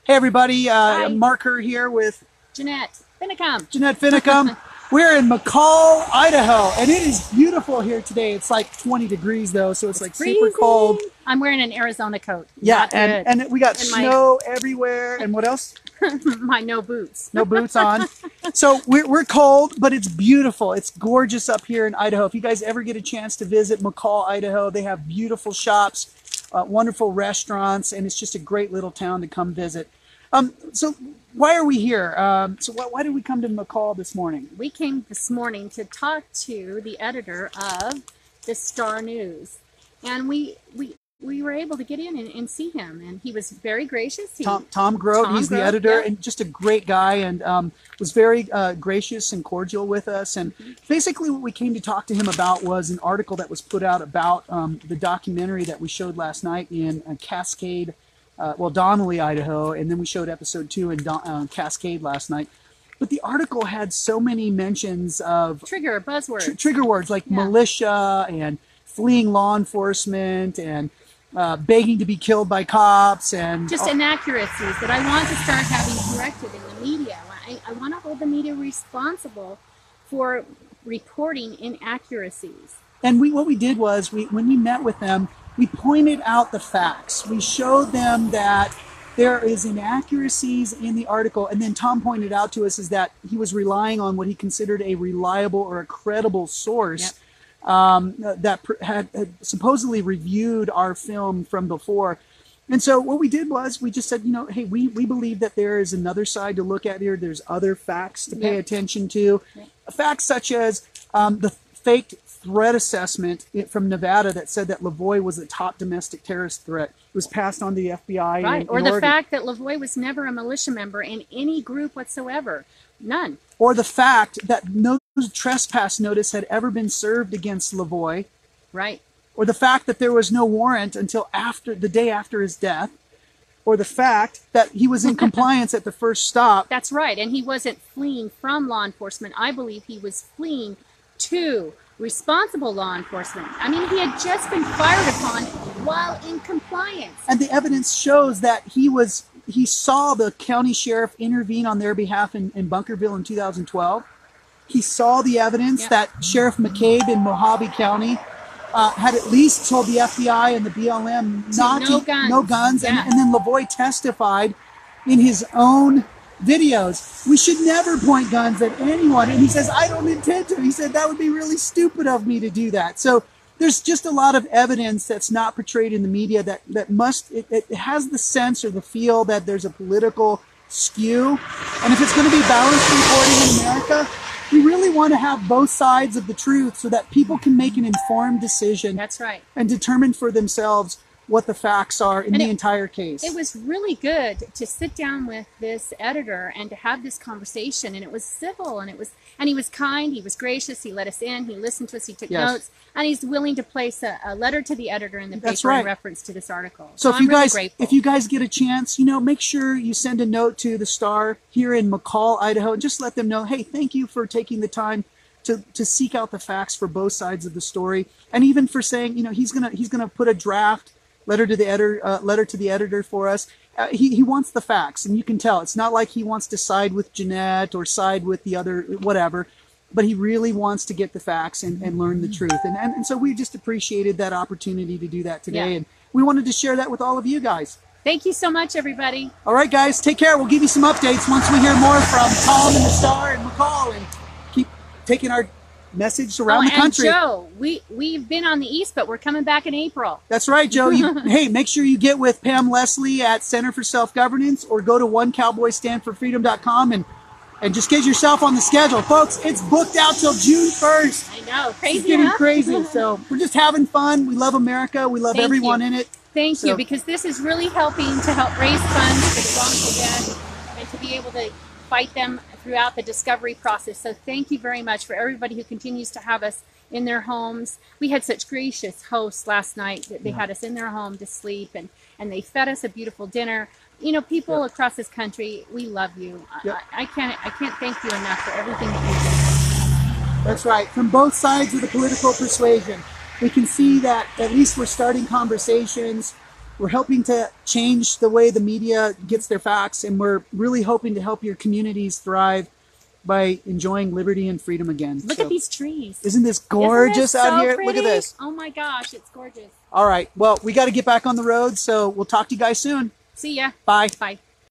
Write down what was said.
Hey everybody, Hi. Marker here with Jeanette Finicum. Jeanette Finicum. We're in McCall, Idaho, and it is beautiful here today. It's like 20 degrees though, so it's like super cold. I'm wearing an Arizona coat. Yeah, and we got snow everywhere. And what else? My no boots. No boots on. So we're cold, but it's beautiful. It's gorgeous up here in Idaho. If you guys ever get a chance to visit McCall, Idaho, they have beautiful shops, wonderful restaurants, and it's just a great little town to come visit. So why are we here? Why did we come to McCall this morning? We came this morning to talk to the editor of the Star News, and we were able to get in and see him, and he was very gracious. Tom Grove, he's the editor, and just a great guy, and was very gracious and cordial with us. And basically what we came to talk to him about was an article that was put out about the documentary that we showed last night in Cascade, Donnelly, Idaho, and then we showed episode 2 in Cascade last night. But the article had so many mentions of trigger buzzwords, trigger words like militia and fleeing law enforcement and begging to be killed by cops and just inaccuracies that I want to start having corrected in the media. I want to hold the media responsible for reporting inaccuracies. And what we did was, when we met with them, we pointed out the facts. We showed them that there is inaccuracies in the article, and then Tom pointed out to us is that he was relying on what he considered a reliable or a credible source. That had supposedly reviewed our film from before. And so what we did was we just said, hey, we believe that there is another side to look at here. There's other facts to pay attention to. Facts such as the faked threat assessment from Nevada that said that Lavoie was a top domestic terrorist threat. It was passed on to the FBI. Right, or the fact that Lavoie was never a militia member in any group whatsoever. None. Or the fact that no trespass notice had ever been served against Lavoie. Right. Or the fact that there was no warrant until the day after his death. Or the fact that he was in compliance at the first stop. That's right, and he wasn't fleeing from law enforcement. I believe he was fleeing to responsible law enforcement. I mean, he had just been fired upon while in compliance. And the evidence shows that he saw the county sheriff intervene on their behalf in Bunkerville in 2012. He saw the evidence that Sheriff McCabe in Mojave County had at least told the FBI and the BLM no guns. And then Lavoie testified in his own videos, we should never point guns at anyone. And he says, I don't intend to. He said, that would be really stupid of me to do that. So there's just a lot of evidence that's not portrayed in the media that it has the sense or the feel that there's a political skew. And if it's going to be balanced reporting in America, we really want to have both sides of the truth so that people can make an informed decision. That's right. And determine for themselves what the facts are in the entire case. It was really good to sit down with this editor and to have this conversation, and it was civil, and he was kind, he was gracious, he let us in, he listened to us, he took notes, and he's willing to place a letter to the editor in the paper in reference to this article. So if you guys get a chance, make sure you send a note to the Star here in McCall, Idaho, and just let them know, hey, thank you for taking the time to seek out the facts for both sides of the story, and even for saying, he's gonna put a draft letter to the editor for us. He wants the facts, and you can tell. It's not like he wants to side with Jeanette or side with the other whatever, but he really wants to get the facts and learn the truth. And so we just appreciated that opportunity to do that today, and we wanted to share that with all of you guys. Thank you so much, everybody. All right, guys, take care. We'll give you some updates once we hear more from Tom and the Star and McCall, and keep taking our message around the country. And Joe, we've been on the East, but we're coming back in April. That's right, Joe. Hey, make sure you get with Pam Leslie at Center for Self-Governance, or go to onecowboystandforfreedom.com and just get yourself on the schedule. Folks, it's booked out till June 1st. I know, crazy. It's getting crazy. So we're just having fun. We love America. We love everyone in it. Thank you, because this is really helping to help raise funds for the wrongful death and to be able to fight them throughout the discovery process. So thank you very much for everybody who continues to have us in their homes. We had such gracious hosts last night that they had us in their home to sleep, and they fed us a beautiful dinner. People across this country, we love you. I can't thank you enough for everything that you've done. That's right. From both sides of the political persuasion, we can see that at least we're starting conversations. We're helping to change the way the media gets their facts, and we're really hoping to help your communities thrive by enjoying liberty and freedom again. Look at these trees. Isn't this gorgeous out here? Pretty? Look at this. Oh my gosh, it's gorgeous. All right. Well, we got to get back on the road, so we'll talk to you guys soon. See ya. Bye. Bye.